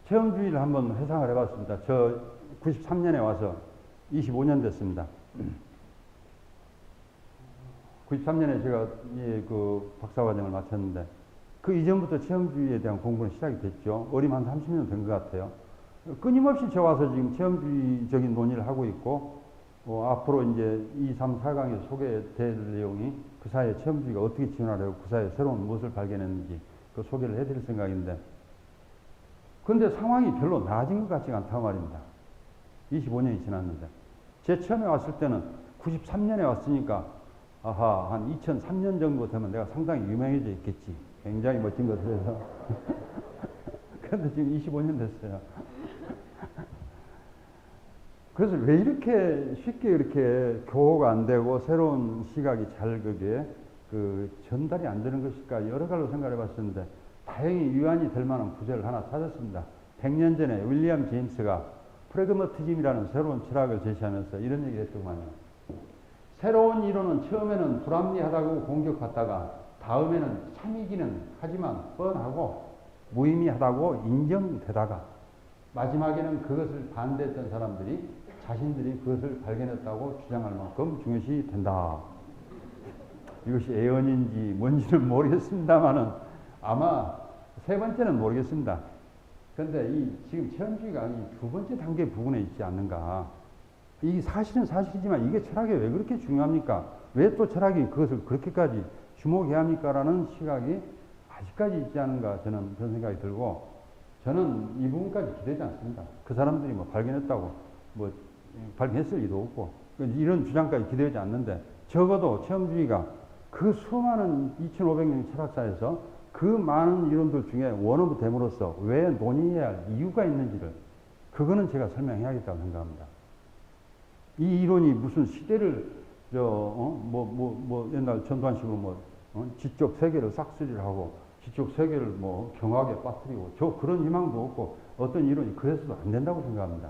체험주의를 한번 회상을 해봤습니다. 저 93년에 와서 25년 됐습니다. 93년에 제가 그 박사과정을 마쳤는데 그 이전부터 체험주의에 대한 공부는 시작이 됐죠. 어리면 한 30년 된 것 같아요. 끊임없이 저 와서 지금 체험주의적인 논의를 하고 있고 앞으로 이제 2, 3, 4강에 소개될 내용이 그 사이에 체험주의가 어떻게 진화하고 그 사이에 새로운 무엇을 발견했는지 그 소개를 해드릴 생각인데 근데 상황이 별로 나아진 것 같지가 않다고 말입니다. 25년이 지났는데 제 처음에 왔을 때는 93년에 왔으니까 아하 한 2003년 정도 되면 내가 상당히 유명해져 있겠지. 굉장히 멋진 것을 해서 그런데 지금 25년 됐어요. 그래서 왜 이렇게 쉽게 이렇게 교호가 안 되고 새로운 시각이 잘 그게 그 전달이 안 되는 것일까 여러 가지로 생각해 봤었는데 다행히 유안이 될 만한 구절을 하나 찾았습니다. 100년 전에 윌리엄 제임스가 프래그마티즘이라는 새로운 철학을 제시하면서 이런 얘기를 했더만요. 새로운 이론은 처음에는 불합리하다고 공격받다가 다음에는 참이기는 하지만 뻔하고 무의미하다고 인정되다가 마지막에는 그것을 반대했던 사람들이 자신들이 그것을 발견했다고 주장할 만큼 중요시 된다. 이것이 애언인지 뭔지는 모르겠습니다만은 아마 세 번째는 모르겠습니다. 그런데 지금 체험주의가 두 번째 단계 부분에 있지 않는가. 이 사실은 사실이지만 이게 철학에 왜 그렇게 중요합니까? 왜 또 철학이 그것을 그렇게까지 주목해야 합니까? 라는 시각이 아직까지 있지 않은가 저는 그런 생각이 들고 저는 이 부분까지 기대지 않습니다. 그 사람들이 뭐 발견했다고 뭐 발견했을 리도 없고 이런 주장까지 기대하지 않는데 적어도 체험주의가 그 수많은 2500년 철학사에서 그 많은 이론들 중에 원어브 댐으로써 왜 논의해야 할 이유가 있는지를 그거는 제가 설명해야겠다고 생각합니다. 이 이론이 무슨 시대를 옛날 전두환식으로 지적 세계를 싹쓸이를 하고 지적 세계를 경악에 빠뜨리고 그런 희망도 없고 어떤 이론이 그래서도 안 된다고 생각합니다.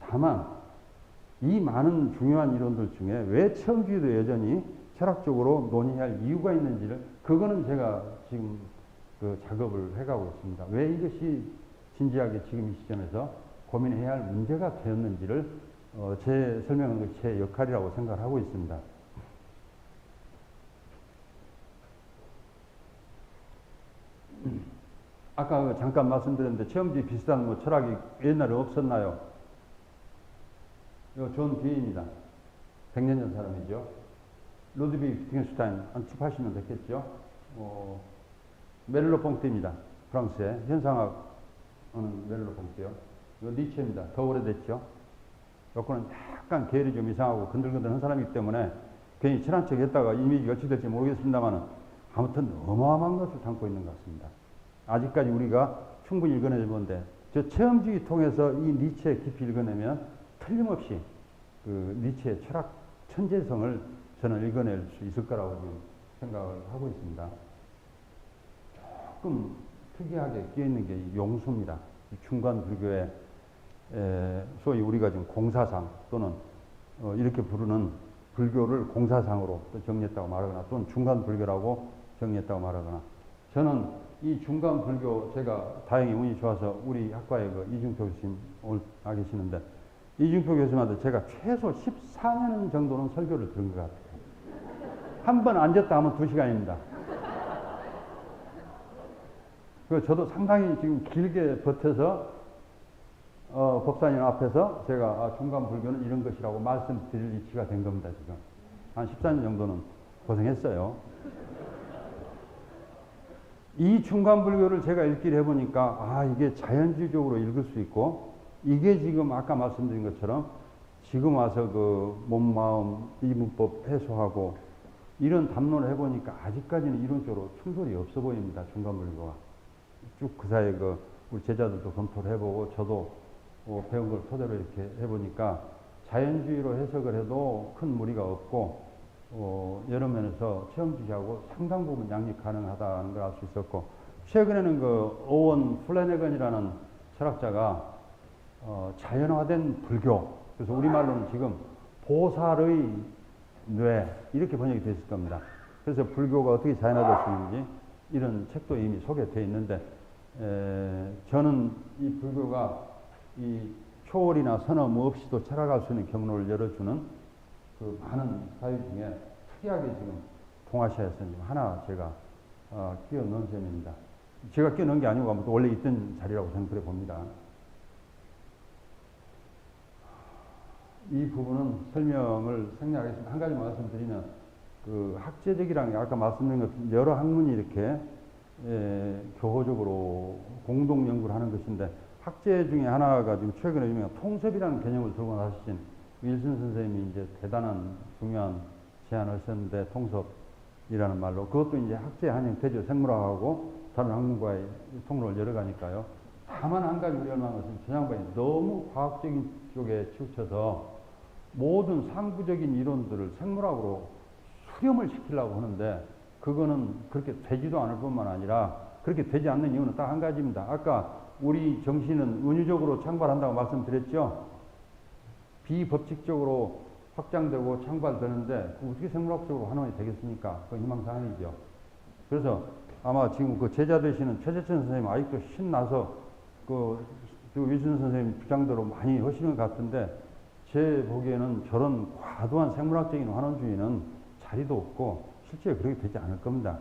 다만 이 많은 중요한 이론들 중에 왜 체험주의도 여전히 철학적으로 논의해야 할 이유가 있는지를 그거는 제가 지금 그 작업을 해가고 있습니다. 왜 이것이 진지하게 지금 이 시점에서 고민해야 할 문제가 되었는지를 제 설명은 것이 제 역할이라고 생각을 하고 있습니다. 아까 잠깐 말씀드렸는데 체험주의 비슷한 철학이 옛날에 없었나요? 이거 존 비입니다. 100년 전 사람이죠. 루드비히 위트겐슈타인 한 7, 80년 됐겠죠. 메를로 퐁테입니다. 프랑스의 현상학 하는 메를로 퐁테요. 이거 니체입니다. 더 오래됐죠. 요거는 약간 계열이 좀 이상하고 건들건들한 사람이기 때문에 괜히 친한 척 했다가 이미지가 어찌 될지 모르겠습니다만 아무튼 어마어마한 것을 담고 있는 것 같습니다. 아직까지 우리가 충분히 읽어내야 보는데 저 체험주의 통해서 이 니체의 깊이 읽어내면 틀림없이 그 니체의 철학 천재성을 저는 읽어낼 수 있을 거라고 지금 생각을 하고 있습니다. 조금 특이하게 끼어있는 게 용수입니다. 중간 불교의 소위 우리가 지금 공사상 또는 이렇게 부르는 불교를 공사상으로 또 정리했다고 말하거나 또는 중간 불교라고 정리했다고 말하거나 저는 이 중간 불교 제가 다행히 운이 좋아서 우리 학과에 그 이중표 교수님 오늘 와 계시는데 이중표 교수님한테 제가 최소 14년 정도는 설교를 들은 것 같아요. 한 번 앉았다 하면 2시간입니다. 저도 상당히 지금 길게 버텨서 법사님 앞에서 제가 중간 불교는 이런 것이라고 말씀드릴 위치가 된 겁니다. 지금 한 14년 정도는 고생했어요. 이 중간 불교를 제가 읽기를 해보니까 이게 자연주의적으로 읽을 수 있고 이게 지금 아까 말씀드린 것처럼 지금 와서 그 몸, 마음, 이문법 해소하고 이런 담론을 해보니까 아직까지는 이론적으로 충돌이 없어 보입니다. 중간 불교가. 쭉 그 사이에 우리 제자들도 검토를 해보고 저도 배운 걸 토대로 이렇게 해보니까 자연주의로 해석을 해도 큰 무리가 없고 여러 면에서 체험주의하고 상당 부분 양립 가능하다는 걸 알 수 있었고 최근에는 그 오원 플래내건이라는 철학자가 자연화된 불교 그래서 우리말로는 지금 보살의 뇌 이렇게 번역이 되어 있을 겁니다. 그래서 불교가 어떻게 자연화될 수 있는지 이런 책도 이미 소개되어 있는데 저는 이 불교가 이 초월이나 선엄 없이도 철학할 수 있는 경로를 열어주는 그 많은 사유 중에 특이하게 지금 동아시아에서 하나 제가 끼워 넣은 셈입니다. 제가 끼워 넣은 게 아니고 원래 있던 자리라고 저는 그래 봅니다. 이 부분은 설명을 생략하겠습니다. 한 가지 말씀드리면 그 학제적이랑 아까 말씀드린 것 여러 학문이 이렇게 교호적으로 공동 연구를 하는 것인데 학제 중에 하나가 지금 최근에 유명한 통섭이라는 개념을 들고 나서신 윌슨 선생님이 이제 대단한 중요한 제안을 하셨는데 통섭이라는 말로 그것도 이제 학제 한 형태죠. 생물학하고 다른 학문과의 통로를 열어가니까요. 다만 한 가지 우려할 것은 저 양반이 너무 과학적인 쪽에 치우쳐서 모든 상부적인 이론들을 생물학으로 수렴을 시키려고 하는데 그거는 그렇게 되지도 않을 뿐만 아니라 그렇게 되지 않는 이유는 딱 한 가지입니다. 아까 우리 정신은 은유적으로 창발한다고 말씀드렸죠. 비법칙적으로 확장되고 창발되는데 어떻게 생물학적으로 환원이 되겠습니까? 그건 희망사항이죠. 그래서 아마 지금 그 제자 되시는 최재천 선생님 아직도 신나서 그 윌슨 선생님 주장대로 많이 하시는 것 같은데 제 보기에는 저런 과도한 생물학적인 환원주의는 자리도 없고 실제 그렇게 되지 않을 겁니다.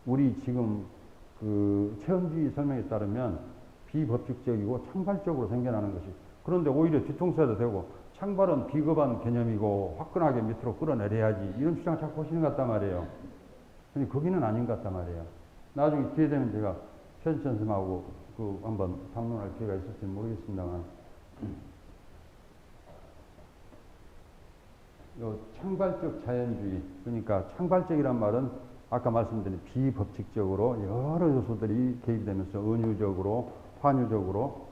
우리 지금 그 체험주의 설명에 따르면 비법칙적이고 창발적으로 생겨나는 것이 그런데 오히려 뒤통수에도 되고 창발은 비겁한 개념이고 화끈하게 밑으로 끌어내려야지 이런 주장 자꾸 하시는 것 같단 말이에요. 근데 거기는 아닌 것 같단 말이에요. 나중에 기회 되면 제가 최진천 선생님하고 그 한번 담론할 기회가 있을지는 모르겠습니다만 요 창발적 자연주의 그러니까 창발적이란 말은 아까 말씀드린 비법칙적으로 여러 요소들이 개입되면서 은유적으로 환유적으로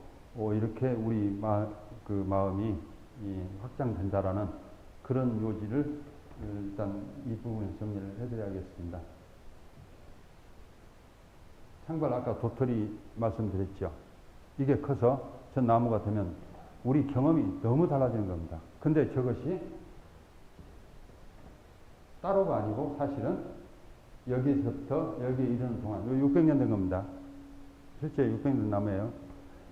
이렇게 우리 마음이 확장된다라는 그런 요지를 일단 이 부분에 정리를 해드려야겠습니다. 창발 아까 도토리 말씀드렸죠. 이게 커서 전 나무가 되면 우리 경험이 너무 달라지는 겁니다. 근데 저것이 따로가 아니고 사실은 여기서부터 여기에 이르는 동안 600년 된 겁니다. 실제 600년 된 나무예요.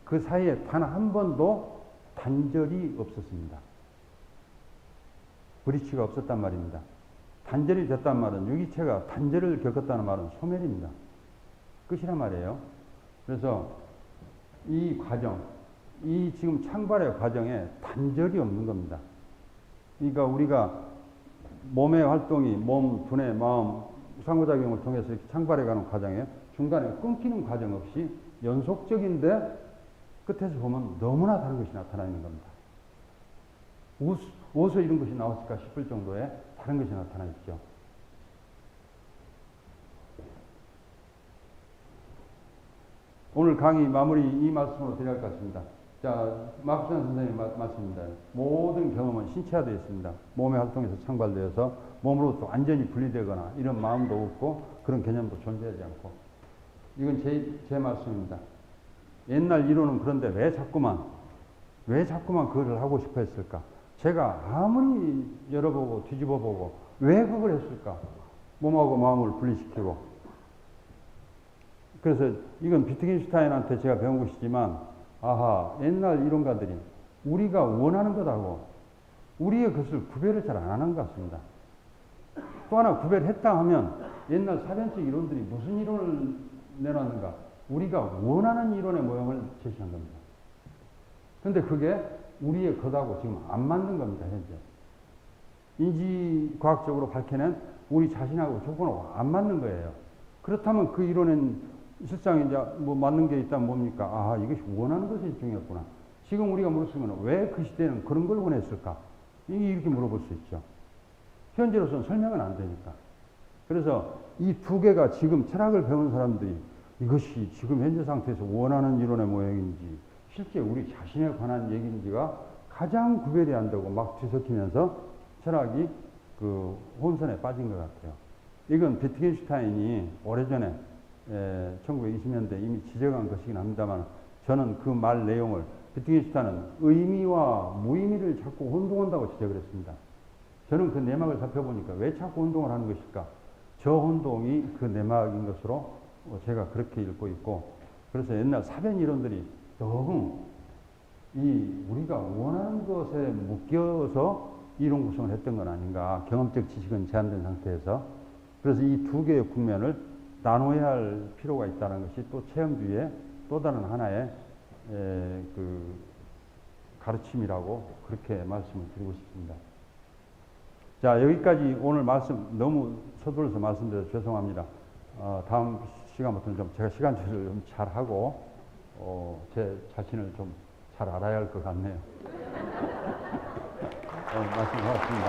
그 사이에 단 한 번도 단절이 없었습니다. 브리치가 없었단 말입니다. 단절이 됐단 말은 유기체가 단절을 겪었다는 말은 소멸입니다. 끝이란 말이에요. 그래서 이 과정, 이 지금 창발의 과정에 단절이 없는 겁니다. 그러니까 우리가 몸의 활동이 몸, 두뇌, 마음, 상호작용을 통해서 이렇게 창발해가는 과정에 중간에 끊기는 과정 없이 연속적인데 끝에서 보면 너무나 다른 것이 나타나 있는 겁니다. 어디서 이런 것이 나왔을까 싶을 정도의 다른 것이 나타나 있죠. 오늘 강의 마무리 이 말씀으로 드려야 할 것 같습니다. 자, 마크산 선생님 말씀입니다. 모든 경험은 신체화되어 있습니다. 몸의 활동에서 창발되어서 몸으로부터 완전히 분리되거나 이런 마음도 없고 그런 개념도 존재하지 않고 이건 제 말씀입니다. 옛날 이론은 그런데 왜 자꾸만 그거를 하고 싶어 했을까? 제가 아무리 열어보고 뒤집어보고 왜 그걸 했을까? 몸하고 마음을 분리시키고 그래서 이건 비트겐슈타인한테 제가 배운 것이지만 아하, 옛날 이론가들이 우리가 원하는 것하고 우리의 것을 구별을 잘 안 하는 것 같습니다. 또 하나 구별했다 하면 옛날 사변적 이론들이 무슨 이론을 내놨는가? 우리가 원하는 이론의 모형을 제시한 겁니다. 근데 그게 우리의 것하고 지금 안 맞는 겁니다, 현재. 인지과학적으로 밝혀낸 우리 자신하고 조건하고 안 맞는 거예요. 그렇다면 그 이론은 실상 이제 뭐 맞는 게 있다면 뭡니까? 아, 이것이 원하는 것이 중요했구나. 지금 우리가 물을 수 있는 건 왜 그 시대는 그런 걸 원했을까? 이렇게 물어볼 수 있죠. 현재로서는 설명은 안 되니까. 그래서 이 두 개가 지금 철학을 배운 사람들이 이것이 지금 현재 상태에서 원하는 이론의 모형인지 실제 우리 자신에 관한 얘기인지가 가장 구별이 안 되고 막 뒤섞이면서 철학이 그 혼선에 빠진 것 같아요. 이건 비트겐슈타인이 오래전에 1920년대 이미 지적한 것이긴 합니다만 저는 그 말 내용을 비트겐슈타인은 의미와 무의미를 자꾸 혼동한다고 지적을 했습니다. 저는 그 내막을 살펴보니까 왜 자꾸 혼동을 하는 것일까? 저 혼동이 그 내막인 것으로 제가 그렇게 읽고 있고 그래서 옛날 사변 이론들이 너무 이 우리가 원하는 것에 묶여서 이론 구성을 했던 건 아닌가. 경험적 지식은 제한된 상태에서. 그래서 이 두 개의 국면을 나눠야 할 필요가 있다는 것이 또 체험주의의 또 다른 하나의 그 가르침이라고 그렇게 말씀을 드리고 싶습니다. 자, 여기까지 오늘 말씀 너무 서둘러서 말씀드려서 죄송합니다. 다음 시간부터는 좀 제가 시간 조절을 좀 잘하고 제 자신을 좀 잘 알아야 할 것 같네요. 말씀 고맙습니다.